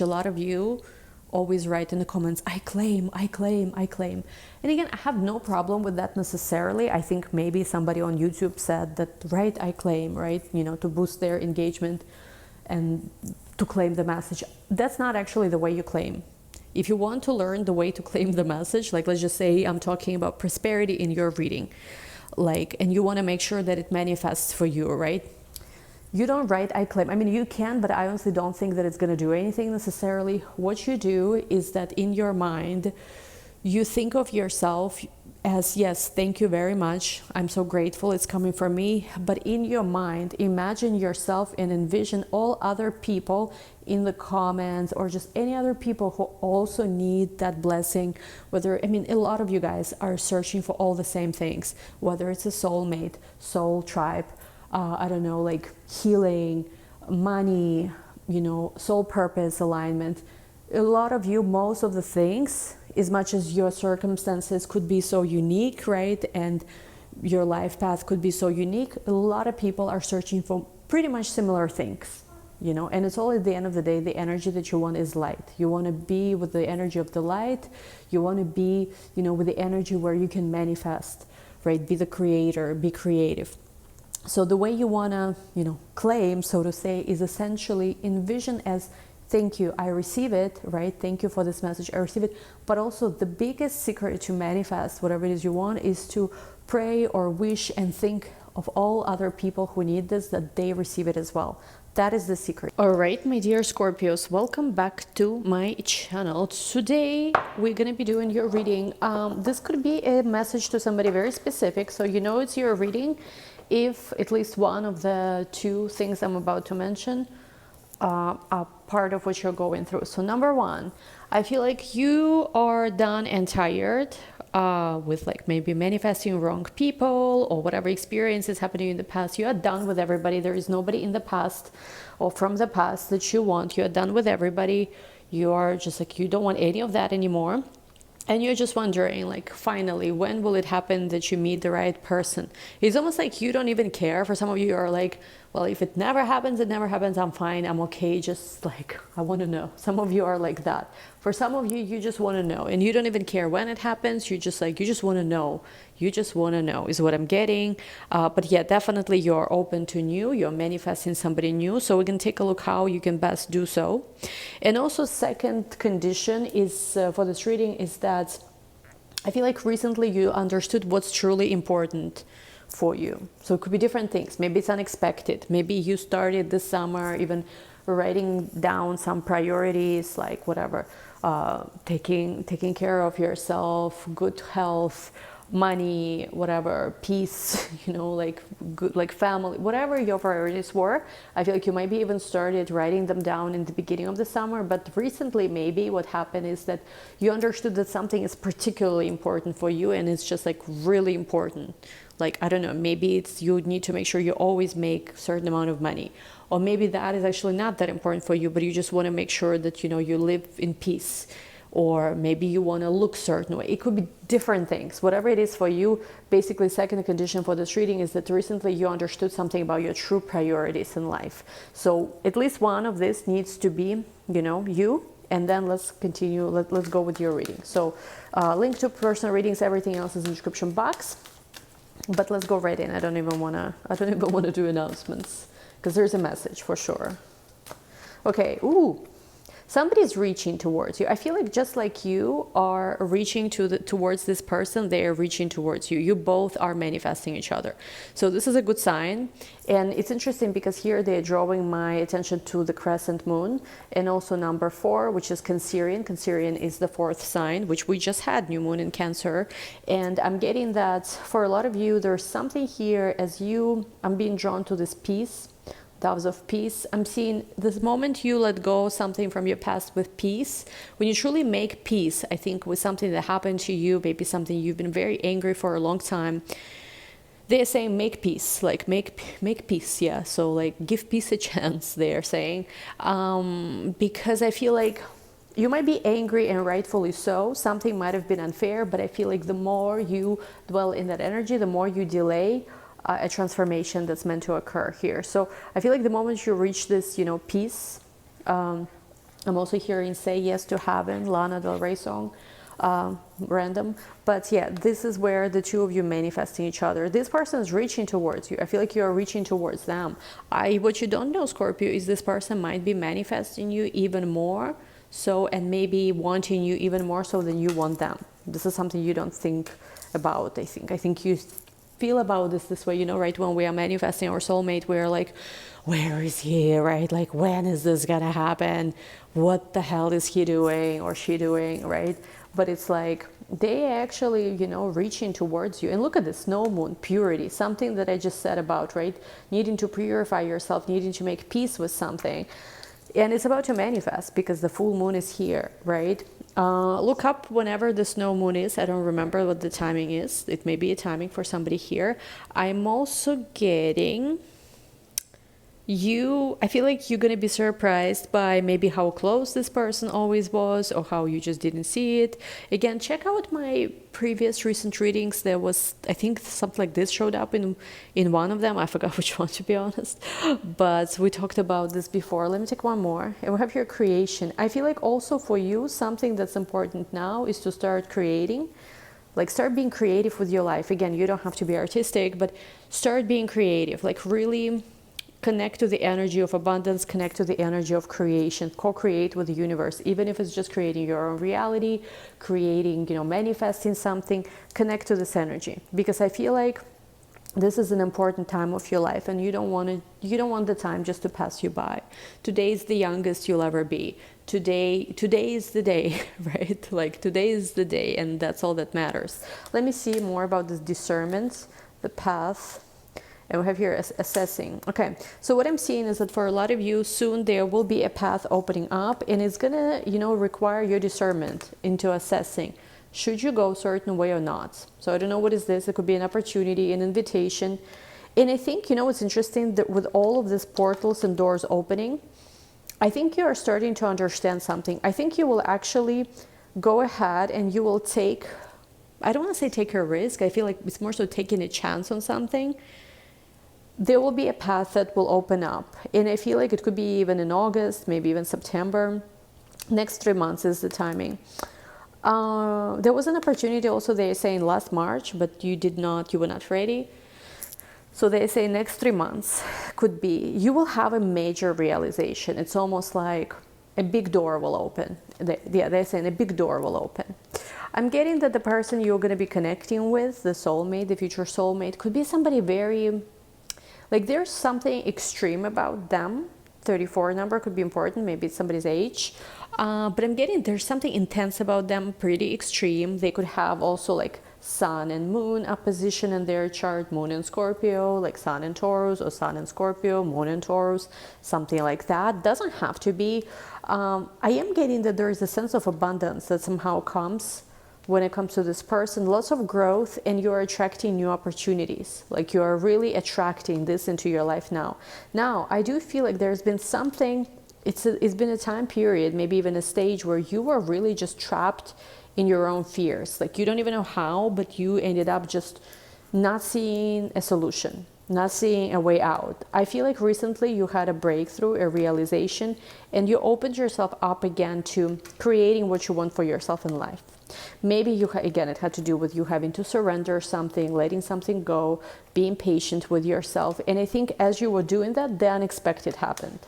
A lot of you always write in the comments, I claim, I claim, I claim. And again, I have no problem with that necessarily. I think maybe somebody on YouTube said that, right, I claim, right, you know, to boost their engagement and to claim the message. That's not actually the way you claim. If you want to learn the way to claim the message, like let's just say I'm talking about prosperity in your reading, like, and you want to make sure that it manifests for you, right? You don't write I claim. I mean, you can, but I honestly don't think that it's going to do anything necessarily. What you do is that in your mind, you think of yourself as, yes, thank you very much, I'm so grateful, it's coming from me. But in your mind, imagine yourself and envision all other people in the comments or just any other people who also need that blessing. Whether, I mean, a lot of you guys are searching for all the same things, whether it's a soulmate, soul tribe, I don't know, like healing, money, you know, soul purpose alignment. A lot of you, most of the things, as much as your circumstances could be so unique, right? And your life path could be so unique, a lot of people are searching for pretty much similar things, you know, and it's all at the end of the day, the energy that you want is light. You want to be with the energy of the light. You want to be, you know, with the energy where you can manifest, right? Be the creator, be creative. So the way you want to, you know, claim, so to say, is essentially envision as, thank you, I receive it, right? Thank you for this message, I receive it. But also the biggest secret to manifest whatever it is you want is to pray or wish and think of all other people who need this, that they receive it as well. That is the secret. All right, my dear Scorpios, welcome back to my channel. Today, we're going to be doing your reading. This could be a message to somebody very specific, so you know it's your reading if at least one of the two things I'm about to mention are part of what you're going through. So number one, I feel like you are done and tired with like maybe manifesting wrong people or whatever experience is happening in the past. You are done with everybody. There is nobody in the past or from the past that you want. You are done with everybody. You are just like, you don't want any of that anymore. And you're just wondering, like, finally, when will it happen that you meet the right person? It's almost like you don't even care. For some of you, you're like, well, if it never happens, it never happens. I'm fine. I'm okay. Just like, I want to know. Some of you are like that. For some of you, you just want to know. And you don't even care when it happens. You just like, you just want to know. You just want to know is what I'm getting. But yeah, definitely you're open to new. You're manifesting somebody new. So we can take a look how you can best do so. And also second condition is for this reading is that I feel like recently you understood what's truly important for you. So it could be different things. Maybe it's unexpected. Maybe you started this summer even writing down some priorities, like whatever, taking care of yourself, good health, money, whatever, peace, you know, like good, like family, whatever your priorities were. I feel like you might be even started writing them down in the beginning of the summer, but recently maybe what happened is that you understood that something is particularly important for you and it's just like really important. Like, I don't know, maybe it's you need to make sure you always make a certain amount of money. Or maybe that is actually not that important for you, but you just want to make sure that, you know, you live in peace. Or maybe you want to look certain way. It could be different things. Whatever it is for you, basically second condition for this reading is that recently you understood something about your true priorities in life. So at least one of this needs to be, you know, you. And then let's continue. Let's go with your reading. So link to personal readings, everything else is in the description box. But let's go right in. I don't even wanna do announcements because there's a message for sure. Okay. Ooh. Somebody's reaching towards you. I feel like just like you are reaching towards this person, they are reaching towards you. You both are manifesting each other. So this is a good sign. And it's interesting because here they're drawing my attention to the crescent moon and also number 4, which is Cancerian. Cancerian is the 4th sign, which we just had new moon in Cancer. And I'm getting that for a lot of you, there's something here as I'm being drawn to this peace. Doves of peace. I'm seeing this moment you let go something from your past with peace. When you truly make peace, I think with something that happened to you, maybe something you've been very angry for a long time, they're saying make peace, like make peace, yeah. So like give peace a chance, they're saying. Because I feel like you might be angry and rightfully so. Something might have been unfair, but I feel like the more you dwell in that energy, the more you delay a transformation that's meant to occur here. So I feel like the moment you reach this, you know, peace, I'm also hearing Say Yes to Heaven, Lana Del Rey song, random. But yeah, this is where the two of you manifesting each other. This person is reaching towards you. I feel like you are reaching towards them. What you don't know, Scorpio, is this person might be manifesting you even more so, and maybe wanting you even more so than you want them. This is something you don't think about, I think you feel about this way, you know, right? When we are manifesting our soulmate, we're like, where is he, right? Like, when is this gonna happen? What the hell is he doing or she doing, right? But it's like they actually, you know, reaching towards you. And look at this snow moon, purity, something that I just said about, right? Needing to purify yourself, needing to make peace with something. And it's about to manifest because the full moon is here, right? Look up whenever the snow moon is. I don't remember what the timing is. It may be a timing for somebody here. I'm also getting I feel like you're going to be surprised by maybe how close this person always was or how you just didn't see it. Again, check out my previous recent readings. There was, I think something like this showed up in one of them. I forgot which one, to be honest, but we talked about this before. Let me take one more. And we have your creation. I feel like also for you, something that's important now is to start creating. Like, start being creative with your life. Again, you don't have to be artistic, but start being creative. Like, really connect to the energy of abundance, connect to the energy of creation, co-create with the universe, even if it's just creating your own reality, creating, you know, manifesting something. Connect to this energy, because I feel like this is an important time of your life, and you don't want the time just to pass you by. Today is the youngest you'll ever be. Today is the day, right? Like, today is the day, and that's all that matters. Let me see more about this discernment, the path. And we have here assessing. Okay, so what I'm seeing is that for a lot of you, soon there will be a path opening up, and it's gonna, you know, require your discernment into assessing. Should you go a certain way or not? So I don't know what is this. It could be an opportunity, an invitation. And I think, you know, it's interesting that with all of these portals and doors opening, I think you are starting to understand something. I think you will actually go ahead and you will take, I don't want to say take a risk. I feel like it's more so taking a chance on something. There will be a path that will open up. And I feel like it could be even in August, maybe even September. Next 3 months is the timing. There was an opportunity also, they're saying last March, but you were not ready. So they say next 3 months could be, you will have a major realization. It's almost like a big door will open. They're saying a big door will open. I'm getting that the person you're going to be connecting with, the soulmate, the future soulmate, could be somebody very, like, there's something extreme about them. 34 number could be important. Maybe it's somebody's age. But I'm getting there's something intense about them, pretty extreme. They could have also like sun and moon opposition in their chart, moon and Scorpio, like sun and Taurus, or sun and Scorpio, moon and Taurus, something like that. Doesn't have to be. I am getting that there is a sense of abundance that somehow comes when it comes to this person, lots of growth, and you're attracting new opportunities. Like, you are really attracting this into your life now. Now, I do feel like there's been something, it's been a time period, maybe even a stage where you were really just trapped in your own fears. Like, you don't even know how, but you ended up just not seeing a solution, not seeing a way out. I feel like recently you had a breakthrough, a realization, and you opened yourself up again to creating what you want for yourself in life. Maybe again, it had to do with you having to surrender something, letting something go, being patient with yourself. And I think as you were doing that, the unexpected happened.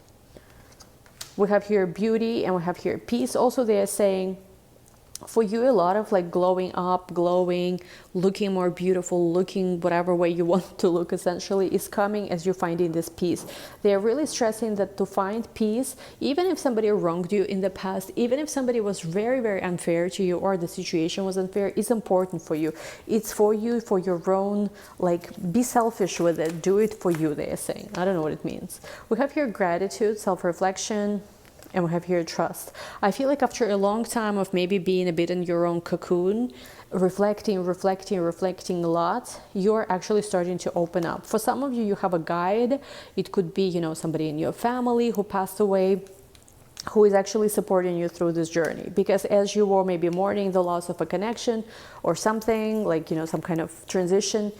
We have here beauty and we have here peace. Also, they are saying for you, a lot of like glowing up, glowing, looking more beautiful, looking whatever way you want to look, essentially, is coming as you're finding this peace. They're really stressing that to find peace, even if somebody wronged you in the past, even if somebody was very, very unfair to you, or the situation was unfair, is important for you. It's for you, for your own, like, be selfish with it. Do it for you, they're saying. I don't know what it means. We have here gratitude, self-reflection, and we have here trust. I feel like after a long time of maybe being a bit in your own cocoon, reflecting a lot, you're actually starting to open up. For some of you, you have a guide. It could be, you know, somebody in your family who passed away, who is actually supporting you through this journey. Because as you were maybe mourning the loss of a connection or something, like, you know, some kind of transition,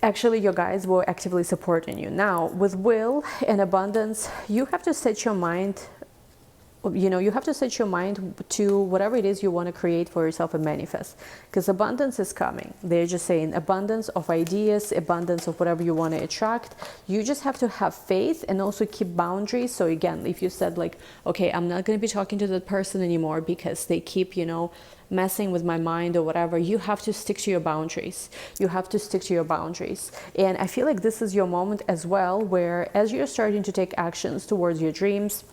actually your guides were actively supporting you. Now, with will and abundance, you have to set your mind you know, you have to set your mind to whatever it is you want to create for yourself and manifest, because abundance is coming. They're just saying abundance of ideas, abundance of whatever you want to attract. You just have to have faith and also keep boundaries. So again, if you said like, okay, I'm not going to be talking to that person anymore because they keep, you know, messing with my mind or whatever, you have to stick to your boundaries. You have to stick to your boundaries. And I feel like this is your moment as well, where as you're starting to take actions towards your dreams,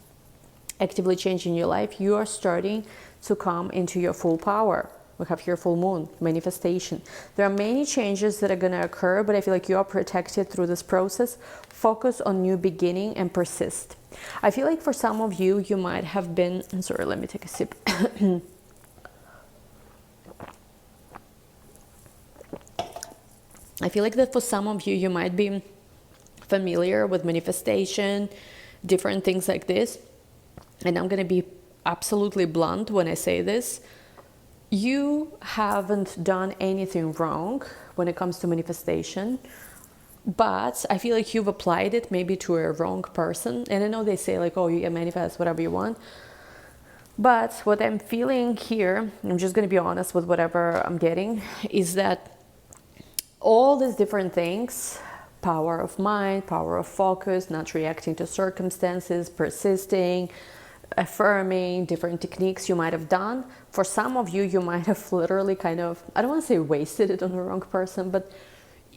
actively changing your life, you are starting to come into your full power. We have here full moon, manifestation. There are many changes that are going to occur, but I feel like you are protected through this process. Focus on new beginning and persist. I feel like for some of you, you might have been, I'm sorry, let me take a sip. I feel like that for some of you, you might be familiar with manifestation, different things like this. And I'm going to be absolutely blunt when I say this. You haven't done anything wrong when it comes to manifestation, but I feel like you've applied it maybe to a wrong person. And I know they say like, oh, you can manifest whatever you want. But what I'm feeling here, I'm just going to be honest with whatever I'm getting, is that all these different things, power of mind, power of focus, not reacting to circumstances, persisting, affirming, different techniques you might have done. For some of you, you might have literally kind of, I don't want to say wasted it on the wrong person, but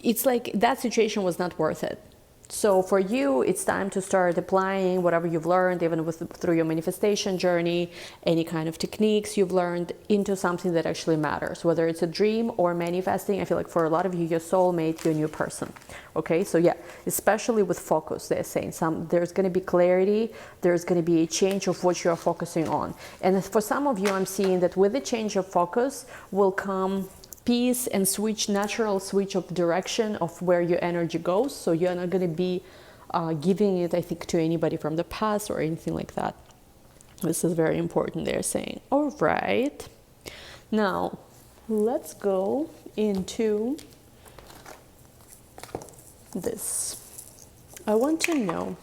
it's like that situation was not worth it. So for you, it's time to start applying whatever you've learned, even through your manifestation journey, any kind of techniques you've learned into something that actually matters, whether it's a dream or manifesting. I feel like for a lot of you, your soulmate, your new person. Okay, so yeah, especially with focus, they're saying there's going to be clarity, there's going to be a change of what you're focusing on. And for some of you, I'm seeing that with the change of focus will come peace and natural switch of direction of where your energy goes. So you're not going to be giving it, I think, to anybody from the past or anything like that. This is very important, they're saying. All right, now let's go into this. I want to know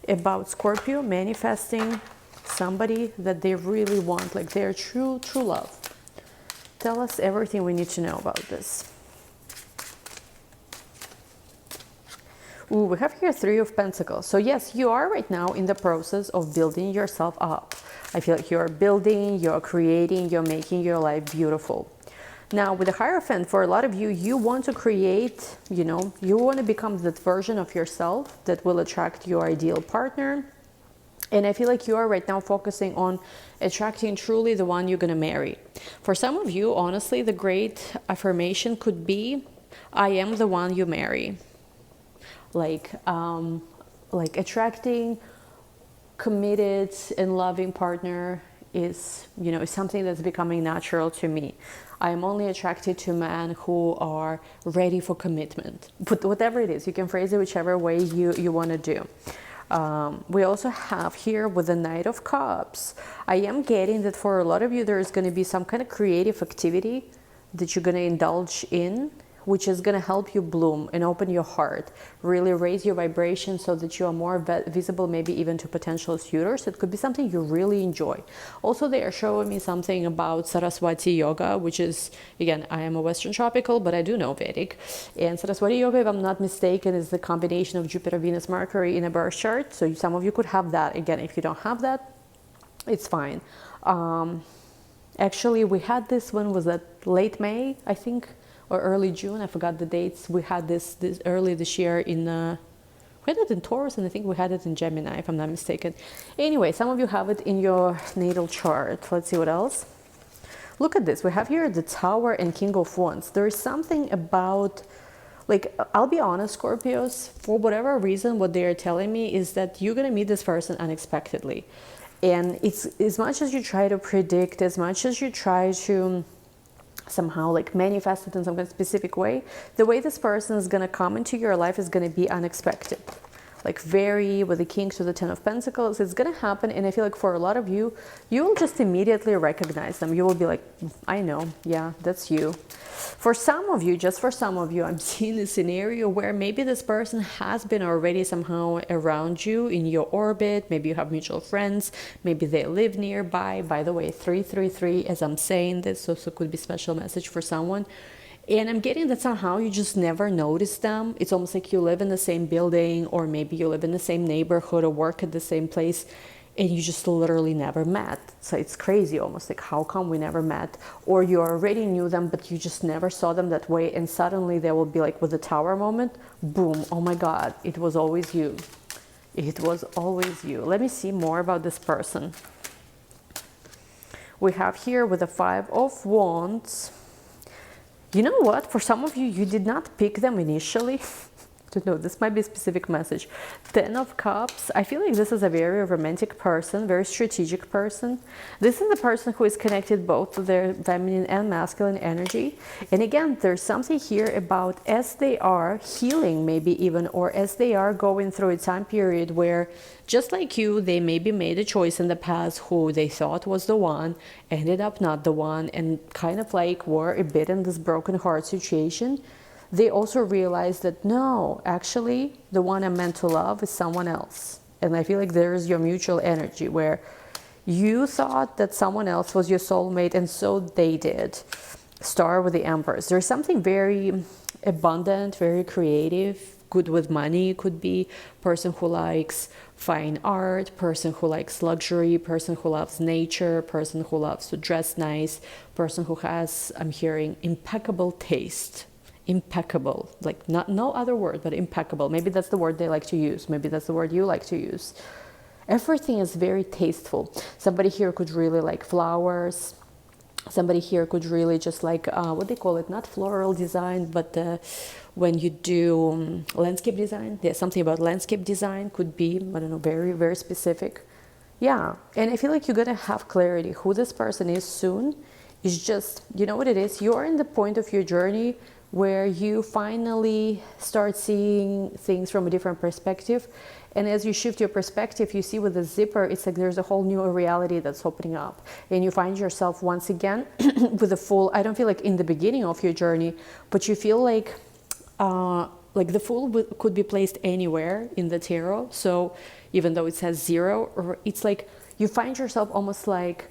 about Scorpio manifesting somebody that they really want, like their true love. Tell us everything we need to know about this. Ooh, we have here Three of Pentacles. So yes, you are right now in the process of building yourself up. I feel like you're building, you're creating, you're making your life beautiful. Now with the Hierophant, for a lot of you, you want to create, you know, you want to become that version of yourself that will attract your ideal partner. And I feel like you are right now focusing on attracting truly the one you're going to marry. For some of you, honestly, the great affirmation could be, I am the one you marry. Like attracting committed and loving partner is, you know, is something that's becoming natural to me. I am only attracted to men who are ready for commitment. But whatever it is, you can phrase it whichever way you want to do. We also have here with the Knight of Cups, I am getting that for a lot of you, there is going to be some kind of creative activity that you're going to indulge in, which is going to help you bloom and open your heart, really raise your vibration so that you are more visible, maybe even to potential suitors. It could be something you really enjoy. Also, they are showing me something about Saraswati yoga, which is, again, I am a Western tropical, but I do know Vedic. And Saraswati yoga, if I'm not mistaken, is the combination of Jupiter, Venus, Mercury in a birth chart. So some of you could have that. Again, if you don't have that, it's fine. Actually, we had this one, was that late May, I think, or early June, I forgot the dates. We had this early this year in, we had it in Taurus, and I think we had it in Gemini, if I'm not mistaken. Anyway, some of you have it in your natal chart. Let's see what else. Look at this. We have here the Tower and King of Wands. There is something about, like, I'll be honest, Scorpios, for whatever reason, what they are telling me is that you're going to meet this person unexpectedly. And it's as much as you try to predict, as much as you try to somehow like manifest it in some kind of specific way, the way this person is going to come into your life is going to be unexpected. like very with the king to the 10 of pentacles. It's gonna happen, and I feel like for a lot of you, you will just immediately recognize them. You will be like, I know, yeah, that's you. For some of you, just for some of you, I'm seeing a scenario where maybe this person has been already somehow around you in your orbit. Maybe you have mutual friends, maybe they live nearby. By the way, 333, as I'm saying this, also could be special message for someone. And I'm getting that somehow you just never notice them. It's almost like you live in the same building, or maybe you live in the same neighborhood or work at the same place, and you just literally never met. So it's crazy, almost like, how come we never met? Or you already knew them, but you just never saw them that way, and suddenly they will be like with the tower moment, boom, oh my God, it was always you. It was always you. Let me see more about this person. We have here with the 5 of Wands. You know what? For some of you, you did not pick them initially. I don't know, this might be a specific message. 10 of Cups. I feel like this is a very romantic person, very strategic person. This is the person who is connected both to their feminine and masculine energy. And again, there's something here about as they are healing, maybe even, or as they are going through a time period where, just like you, they maybe made a choice in the past who they thought was the one, ended up not the one, and kind of like were a bit in this broken heart situation. They also realized that, no, actually, the one I'm meant to love is someone else. And I feel like there's your mutual energy where you thought that someone else was your soulmate, and so they did. Star with the Empress. There's something very abundant, very creative, good with money. Could be person who likes fine art, person who likes luxury, person who loves nature, person who loves to dress nice, person who has, I'm hearing, impeccable taste. Impeccable, like not no other word, but impeccable. Maybe that's the word they like to use. Maybe that's the word you like to use. Everything is very tasteful. Somebody here could really like flowers. Somebody here could really just like, what they call it, not floral design, but when you do landscape design. Yeah, something about landscape design could be, I don't know, very, very specific. Yeah, and I feel like you're gonna have clarity who this person is soon. It's just, you know what it is? You're in the point of your journey where you finally start seeing things from a different perspective. And as you shift your perspective, you see with the zipper, it's like there's a whole new reality that's opening up. And you find yourself once again with a full, I don't feel like in the beginning of your journey, but you feel like the Fool could be placed anywhere in the tarot. So even though it says 0, or it's like you find yourself almost like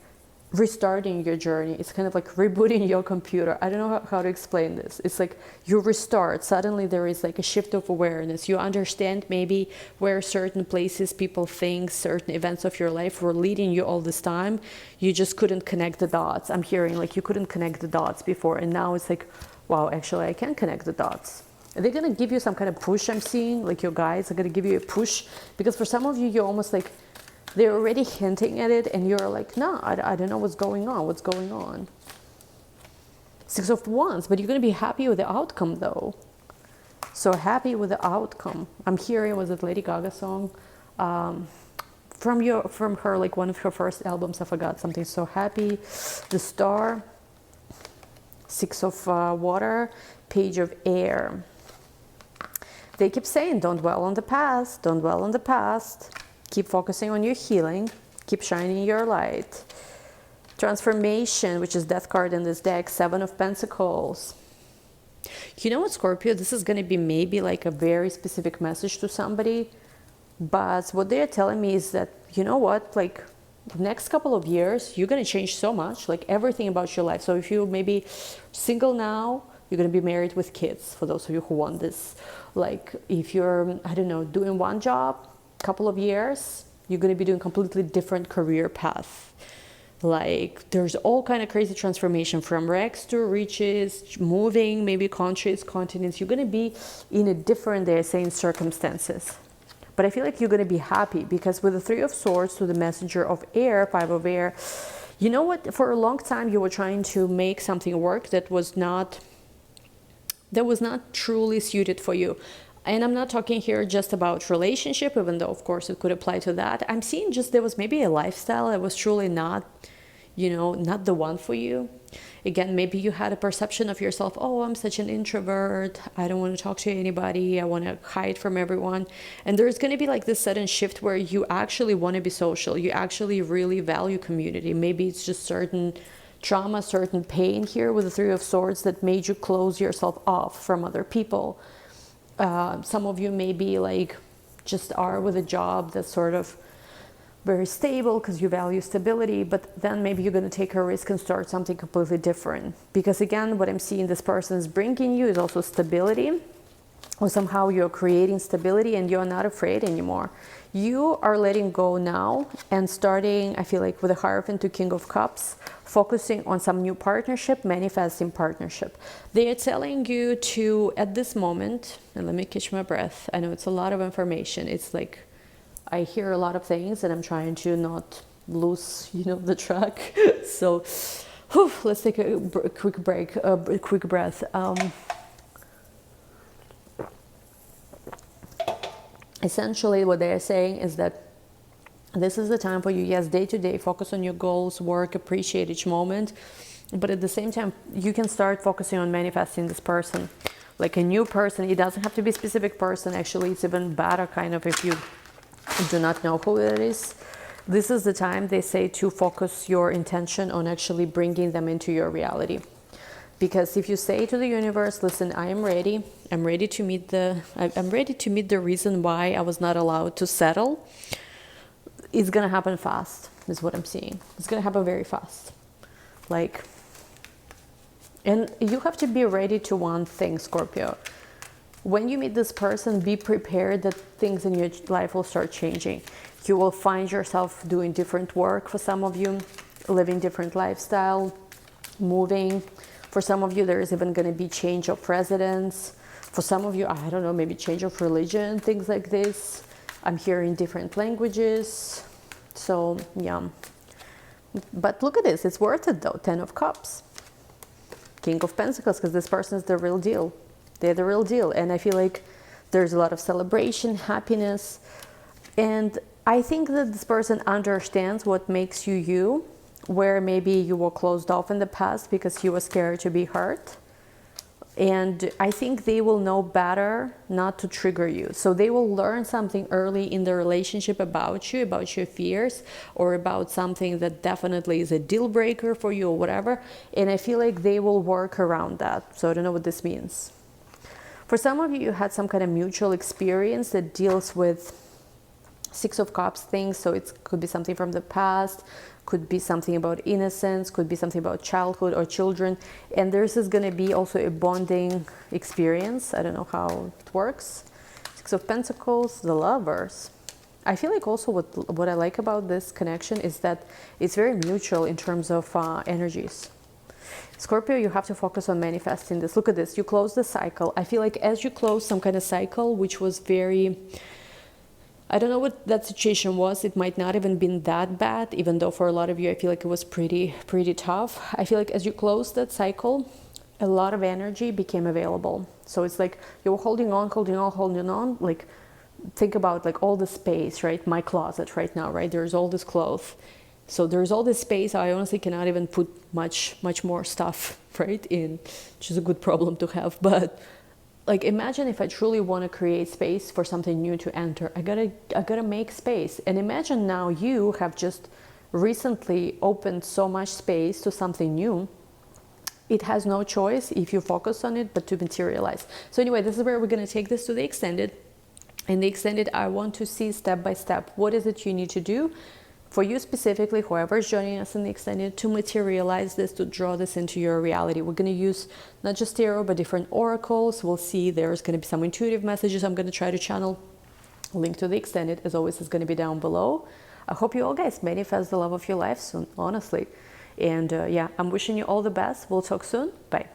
restarting your journey. It's kind of like rebooting your computer. I don't know how to explain this. It's like you restart. Suddenly there is like a shift of awareness. You understand maybe where certain places, people, things, certain events of your life were leading you all this time. You just couldn't connect the dots. I'm hearing like you couldn't connect the dots before, and now it's like, wow, actually I can connect the dots. Are they gonna give you some kind of push? I'm seeing like your guides are gonna give you a push, because for some of you, you're almost like they're already hinting at it, and you're like, no, I don't know what's going on. 6 of Wands, but you're going to be happy with the outcome, though. So happy with the outcome. I'm hearing, was it Lady Gaga song? From her, like one of her first albums, I forgot something. So happy. The Star, 6 of Water, Page of Air. They keep saying, don't dwell on the past, don't dwell on the past. Keep focusing on your healing. Keep shining your light. Transformation, which is Death card in this deck. 7 of Pentacles. You know what, Scorpio? This is going to be maybe like a very specific message to somebody. But what they're telling me is that, you know what? Like, the next couple of years, you're going to change so much. Like, everything about your life. So if you maybe single now, you're going to be married with kids. For those of you who want this. Like, if you're, I don't know, doing one job, couple of years, you're going to be doing completely different career path. Like, there's all kind of crazy transformation from rags to riches, moving maybe countries, continents. You're going to be in a different, they're saying, circumstances. But I feel like you're going to be happy, because with the 3 of Swords to the Messenger of Air, 5 of Air, you know what, for a long time you were trying to make something work that was not truly suited for you. And I'm not talking here just about relationship, even though of course it could apply to that. I'm seeing just there was maybe a lifestyle that was truly not, you know, not the one for you. Again, maybe you had a perception of yourself, oh, I'm such an introvert, I don't want to talk to anybody, I want to hide from everyone. And there's going to be like this sudden shift where you actually want to be social, you actually really value community. Maybe it's just certain trauma, certain pain here with the Three of Swords that made you close yourself off from other people. Some of you maybe like just are with a job that's sort of very stable because you value stability, but then maybe you're going to take a risk and start something completely different. Because again, what I'm seeing this person is bringing you is also stability, or somehow you're creating stability and you're not afraid anymore. You are letting go now and starting, I feel like with the Hierophant to King of Cups, focusing on some new partnership, manifesting partnership. They are telling you to, at this moment, and let me catch my breath. I know it's a lot of information. It's like, I hear a lot of things and I'm trying to not lose, the track. So let's take a quick break, a quick breath. Essentially what they are saying is that this is the time for you, yes, day to day, focus on your goals, work, appreciate each moment. But at the same time, you can start focusing on manifesting this person, like a new person. It doesn't have to be a specific person. Actually, it's even better kind of if you do not know who it is. This is the time, they say, to focus your intention on actually bringing them into your reality. Because if you say to the universe, listen, I am ready. I'm ready to meet the reason why I was not allowed to settle. It's going to happen fast, is what I'm seeing. It's going to happen very fast. And you have to be ready to one thing, Scorpio. When you meet this person, be prepared that things in your life will start changing. You will find yourself doing different work for some of you, living different lifestyle, moving. For some of you, there is even going to be change of residence. For some of you, I don't know, maybe change of religion, things like this. I'm hearing different languages. So, yeah. But look at this. It's worth it, though. 10 of Cups. King of Pentacles, because this person is the real deal. They're the real deal. And I feel like there's a lot of celebration, happiness. And I think that this person understands what makes you you, where maybe you were closed off in the past because you were scared to be hurt. And I think they will know better not to trigger you. So they will learn something early in the relationship about you, about your fears, or about something that definitely is a deal breaker for you or whatever. And I feel like they will work around that. So I don't know what this means. For some of you, you had some kind of mutual experience that deals with Six of Cups things. So it could be something from the past, could be something about innocence, could be something about childhood or children. And this is going to be also a bonding experience. I don't know how it works. Six of Pentacles, the Lovers. I feel like also what I like about this connection is that it's very mutual in terms of energies. Scorpio, you have to focus on manifesting this. Look at this. You close the cycle. I feel like as you close some kind of cycle, which was very... I don't know what that situation was. It might not even been that bad, even though for a lot of you, I feel like it was pretty tough. I feel like as you close that cycle, a lot of energy became available. So it's like you were holding on. Like, think about like all the space, right? My closet right now, right? There's all this clothes. So there's all this space. I honestly cannot even put much more stuff, right, in, which is a good problem to have. But like, imagine if I truly want to create space for something new to enter. I gotta make space. And imagine now you have just recently opened so much space to something new. It has no choice if you focus on it but to materialize. So anyway, this is where we're going to take this to the extended. In the extended, I want to see step by step what is it you need to do for you specifically, whoever is joining us in the extended, to materialize this, to draw this into your reality. We're going to use not just tarot, but different oracles. We'll see there's going to be some intuitive messages I'm going to try to channel. Link to the extended, as always, is going to be down below. I hope you all guys manifest the love of your life soon, honestly. And yeah, I'm wishing you all the best. We'll talk soon. Bye.